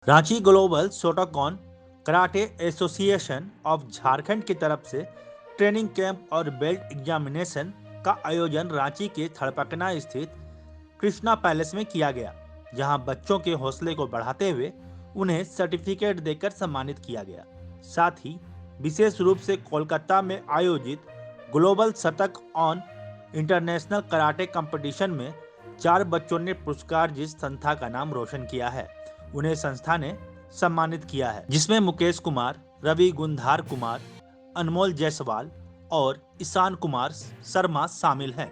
Ranchi global shotokan karate association of Jharkhand की तरफ से ट्रेनिंग कैंप और बेल्ट एग्जामिनेशन का आयोजन रांची के थड़पकना स्थित कृष्णा पैलेस में किया गया, जहां बच्चों के हौसले को बढ़ाते हुए उन्हें सर्टिफिकेट देकर सम्मानित किया गया। साथ ही विशेष रूप से कोलकाता में आयोजित ग्लोबल शतक ऑन इंटरनेशनल कराटे कंपटीशन में 4 बच्चों ने पुरस्कार जीत संस्था का नाम रोशन किया है। उन्हें संस्था ने सम्मानित किया है, जिसमें मुकेश कुमार, रवि गुंधार कुमार, अनमोल जायसवाल और ईशान कुमार शर्मा शामिल हैं।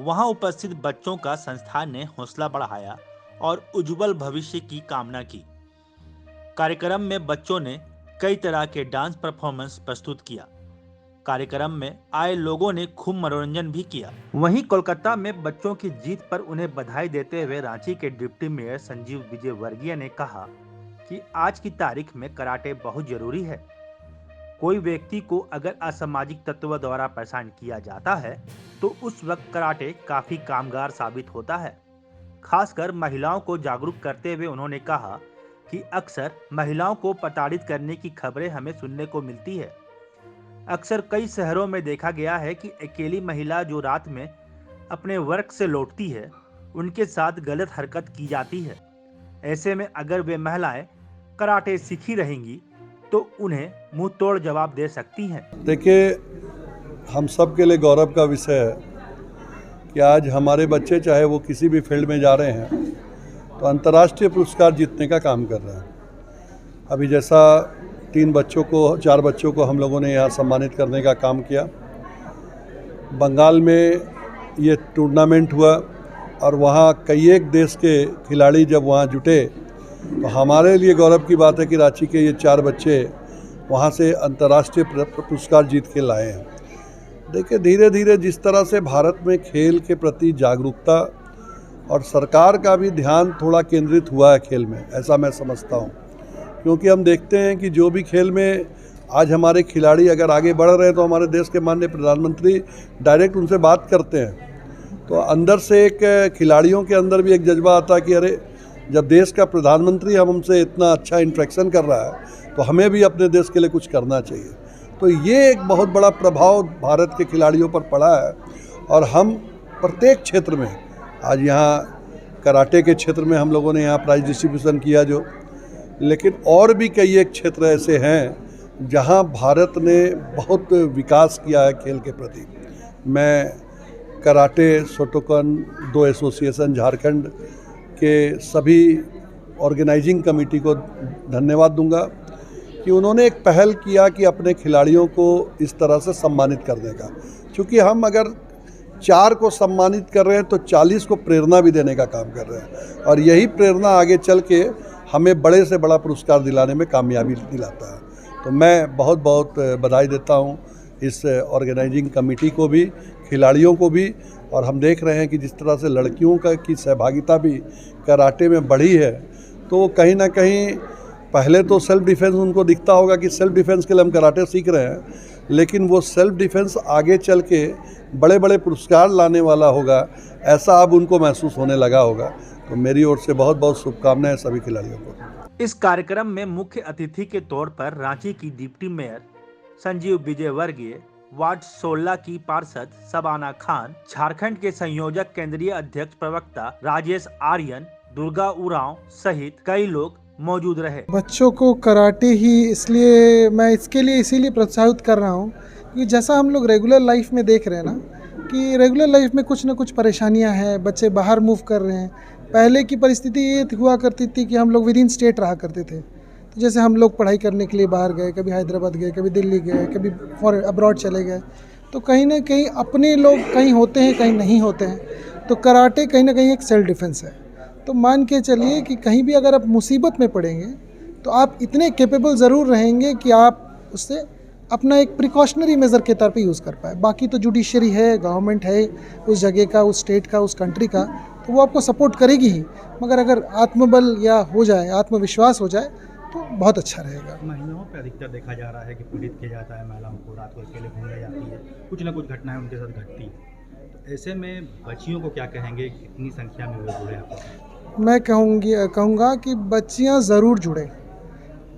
वहां उपस्थित बच्चों का संस्था ने हौसला बढ़ाया और उज्जवल भविष्य की कामना की। कार्यक्रम में बच्चों ने कई तरह के डांस परफॉर्मेंस प्रस्तुत किया। कार्यक्रम में आए लोगों ने खूब मनोरंजन भी किया। वहीं कोलकाता में बच्चों की जीत पर उन्हें बधाई देते हुए रांची के डिप्टी मेयर संजीव विजय वर्गीय ने कहा कि आज की तारीख में कराटे बहुत जरूरी है। कोई व्यक्ति को अगर असामाजिक तत्वों द्वारा परेशान किया जाता है तो उस वक्त कराटे काफी कामगार साबित होता है। खासकर महिलाओं को जागरूक करते हुए उन्होंने कहा कि अक्सर महिलाओं को प्रताड़ित करने की खबरें हमें सुनने को मिलती है। अक्सर कई शहरों में देखा गया है कि अकेली महिला जो रात में अपने वर्क से लौटती है, उनके साथ गलत हरकत की जाती है। ऐसे में अगर वे महिलाएं कराटे सीखी रहेंगी तो उन्हें मुंह तोड़ जवाब दे सकती हैं। देखिए, हम सब के लिए गौरव का विषय है कि आज हमारे बच्चे चाहे वो किसी भी फील्ड में जा रहे हैं तो अंतर्राष्ट्रीय पुरस्कार जीतने का काम कर रहे हैं। अभी जैसा 4 बच्चों को हम लोगों ने यहाँ सम्मानित करने का काम किया। बंगाल में ये टूर्नामेंट हुआ और वहाँ कई एक देश के खिलाड़ी जब वहाँ जुटे तो हमारे लिए गौरव की बात है कि रांची के ये 4 बच्चे वहाँ से अंतर्राष्ट्रीय पुरस्कार जीत के लाए हैं। देखिए, धीरे धीरे जिस तरह से भारत में खेल के प्रति जागरूकता और सरकार का भी ध्यान थोड़ा केंद्रित हुआ है खेल में, ऐसा मैं समझता हूँ। क्योंकि हम देखते हैं कि जो भी खेल में आज हमारे खिलाड़ी अगर आगे बढ़ रहे हैं तो हमारे देश के माननीय प्रधानमंत्री डायरेक्ट उनसे बात करते हैं। तो अंदर से एक खिलाड़ियों के अंदर भी एक जज्बा आता है कि अरे, जब देश का प्रधानमंत्री हमसे इतना अच्छा इंटरेक्शन कर रहा है तो हमें भी अपने देश के लिए कुछ करना चाहिए। तो ये एक बहुत बड़ा प्रभाव भारत के खिलाड़ियों पर पड़ा है और हम प्रत्येक क्षेत्र में, आज यहाँ कराटे के क्षेत्र में हम लोगों ने यहाँ प्राइज डिस्ट्रीब्यूशन किया लेकिन और भी कई एक क्षेत्र ऐसे हैं जहाँ भारत ने बहुत विकास किया है खेल के प्रति। मैं कराटे शोटोकन 2 एसोसिएशन झारखंड के सभी ऑर्गेनाइजिंग कमेटी को धन्यवाद दूंगा कि उन्होंने एक पहल किया कि अपने खिलाड़ियों को इस तरह से सम्मानित करने का। क्योंकि हम अगर 4 को सम्मानित कर रहे हैं तो 40 को प्रेरणा भी देने का काम कर रहे हैं और यही प्रेरणा आगे चल के हमें बड़े से बड़ा पुरस्कार दिलाने में कामयाबी दिलाता है। तो मैं बहुत बहुत बधाई देता हूँ इस ऑर्गेनाइजिंग कमेटी को भी, खिलाड़ियों को भी। और हम देख रहे हैं कि जिस तरह से लड़कियों की सहभागिता भी कराटे में बढ़ी है, तो कहीं ना कहीं पहले तो सेल्फ डिफेंस उनको दिखता होगा कि सेल्फ डिफेंस के लिए हम कराटे सीख रहे हैं, लेकिन वो सेल्फ डिफेंस आगे चल के बड़े बड़े पुरस्कार लाने वाला होगा, ऐसा अब उनको महसूस होने लगा होगा। तो मेरी ओर से बहुत बहुत शुभकामनाएं सभी खिलाड़ियों को। इस कार्यक्रम में मुख्य अतिथि के तौर पर रांची की डिप्टी मेयर संजीव विजय वर्गीय, वार्ड 16 की पार्षद शबाना खान, झारखंड के संयोजक केंद्रीय अध्यक्ष प्रवक्ता राजेश आर्यन, दुर्गा उरांव सहित कई लोग मौजूद रहे। बच्चों को कराटे ही इसलिए मैं इसीलिए प्रोत्साहित कर रहा हूँ कि जैसा हम लोग रेगुलर लाइफ में देख रहे हैं ना कि रेगुलर लाइफ में कुछ ना कुछ परेशानियाँ हैं, बच्चे बाहर मूव कर रहे हैं। पहले की परिस्थिति ये हुआ करती थी कि हम लोग विद इन स्टेट रहा करते थे। तो जैसे हम लोग पढ़ाई करने के लिए बाहर गए, कभी हैदराबाद गए, कभी दिल्ली गए, कभी अब्रॉड चले गए, तो कहीं ना कहीं अपने लोग कहीं होते हैं, कहीं नहीं होते हैं। तो कराटे कहीं ना कहीं एक सेल्फ डिफेंस है। तो मान के चलिए कि कहीं भी अगर आप मुसीबत में पड़ेंगे तो आप इतने कैपेबल ज़रूर रहेंगे कि आप उससे अपना एक प्रिकॉशनरी मेज़र के तौर पे यूज़ कर पाए। बाकी तो जुडिशरी है, गवर्नमेंट है उस जगह का, उस स्टेट का, उस कंट्री का, तो वो आपको सपोर्ट करेगी ही। मगर अगर आत्मबल या हो जाए, आत्मविश्वास हो जाए तो बहुत अच्छा रहेगा। महिलाओं पे अधिकतर देखा जा रहा है कि पीड़ित किया जाता है, महिलाओं को रात को अकेले घूमने जाती है, कुछ ना कुछ घटनाएं उनके साथ घटती है। तो ऐसे में बच्चियों को क्या कहेंगे, कितनी संख्या में वे जुड़े आपको? मैं कहूँगा कि बच्चियाँ ज़रूर जुड़ें।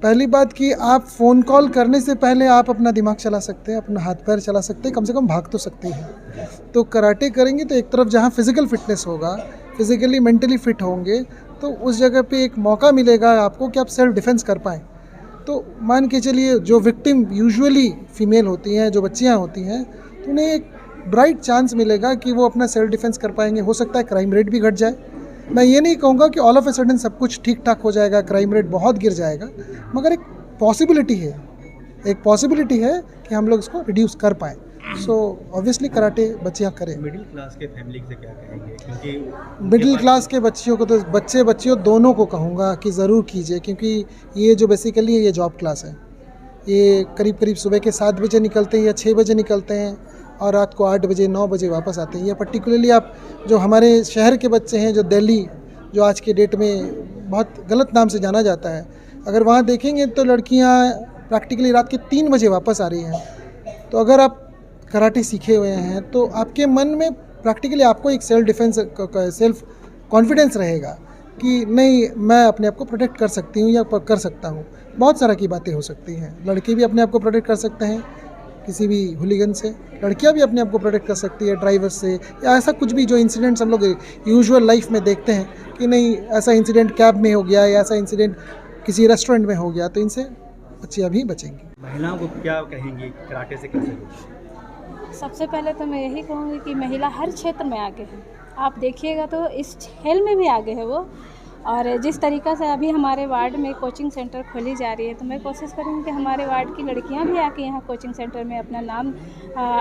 पहली बात कि आप फ़ोन कॉल करने से पहले आप अपना दिमाग चला सकते हैं, अपना हाथ पैर चला सकते हैं, कम से कम भाग तो सकते हैं। तो कराटे करेंगे तो एक तरफ जहाँ फिज़िकल फ़िटनेस होगा, फिज़िकली मेंटली फ़िट होंगे, तो उस जगह पे एक मौका मिलेगा आपको कि आप सेल्फ़ डिफेंस कर पाएँ। तो मान के चलिए जो विक्टिम यूजुअली फ़ीमेल होती हैं, जो बच्चियाँ होती हैं, तो उन्हें एक ब्राइट चांस मिलेगा कि वो अपना सेल्फ़ डिफेंस कर पाएँगे। हो सकता है क्राइम रेट भी घट जाए। मैं ये नहीं कहूँगा कि ऑल ऑफ अ सडन सब कुछ ठीक ठाक हो जाएगा, क्राइम रेट बहुत गिर जाएगा, मगर एक पॉसिबिलिटी है कि हम लोग इसको रिड्यूस कर पाएँ। सो ऑब्वियसली कराटे बच्चियाँ करें। मिडिल क्लास के फैमिली से क्या कहेंगे, क्योंकि मिडिल क्लास के बच्चियों को तो बच्चियों दोनों को कहूँगा कि ज़रूर कीजिए, क्योंकि ये जो बेसिकली ये जॉब क्लास है। ये करीब सुबह के 7 बजे निकलते हैं या 6 बजे निकलते हैं और रात को 8 बजे 9 बजे वापस आते हैं। या पर्टिकुलरली आप जो हमारे शहर के बच्चे हैं, जो दिल्ली, जो आज के डेट में बहुत गलत नाम से जाना जाता है, अगर वहाँ देखेंगे तो लड़कियाँ प्रैक्टिकली रात के 3 बजे वापस आ रही हैं। तो अगर आप कराटे सीखे हुए हैं तो आपके मन में प्रैक्टिकली आपको एक सेल्फ कॉन्फिडेंस रहेगा कि नहीं, मैं अपने आप को प्रोटेक्ट कर सकती हूँ या कर सकता हूँ। बहुत सारा की बातें हो सकती हैं। लड़के भी अपने आप को प्रोटेक्ट कर सकते हैं किसी भी हुलिगन से, लड़कियाँ भी अपने आप को प्रोटेक्ट कर सकती है ड्राइवर से, या ऐसा कुछ भी जो इंसिडेंट्स हम लोग यूजुअल लाइफ में देखते हैं कि नहीं, ऐसा इंसिडेंट कैब में हो गया या ऐसा इंसिडेंट किसी रेस्टोरेंट में हो गया, तो इनसे बच्चियाँ भी बचेंगी। महिलाओं को क्या कहेंगी कराटे से कैसे जुड़े? सबसे पहले तो मैं यही कहूँगी कि महिला हर क्षेत्र में आगे है। आप देखिएगा तो इस खेल में भी आगे है वो। और जिस तरीक़ा से अभी हमारे वार्ड में कोचिंग सेंटर खोली जा रही है, तो मैं कोशिश करूँगी कि हमारे वार्ड की लड़कियां भी आके यहाँ कोचिंग सेंटर में अपना नाम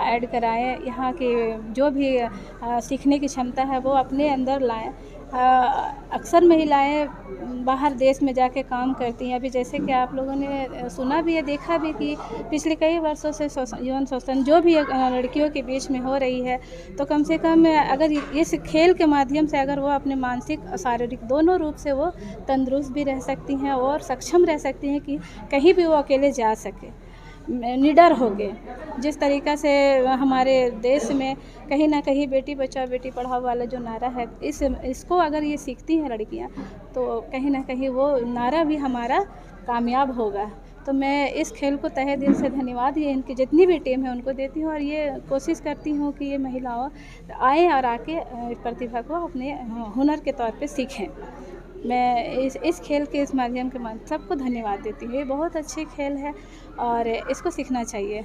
ऐड कराएं। यहाँ के जो भी सीखने की क्षमता है वो अपने अंदर लाएं। अक्सर महिलाएं बाहर देश में जाके काम करती हैं। अभी जैसे कि आप लोगों ने सुना भी है, देखा भी कि पिछले कई वर्षों से यौन शोषण जो भी लड़कियों के बीच में हो रही है, तो कम से कम अगर इस खेल के माध्यम से अगर वो अपने मानसिक और शारीरिक दोनों रूप से वो तंदुरुस्त भी रह सकती हैं और सक्षम रह सकती हैं कि कहीं भी वो अकेले जा सके, निडर हो गए। जिस तरीक़ा से हमारे देश में कहीं ना कहीं बेटी बचाओ बेटी पढ़ाओ वाला जो नारा है, इसको अगर ये सीखती हैं लड़कियां, तो कहीं ना कहीं वो नारा भी हमारा कामयाब होगा। तो मैं इस खेल को तहे दिल से धन्यवाद ये इनकी जितनी भी टीम है उनको देती हूँ, और ये कोशिश करती हूँ कि ये महिलाओं आए और आके प्रतिभा को अपने हुनर के तौर पे सीखें। मैं इस खेल के इस माध्यम के सबको धन्यवाद देती हूँ। ये बहुत अच्छी खेल है और इसको सीखना चाहिए।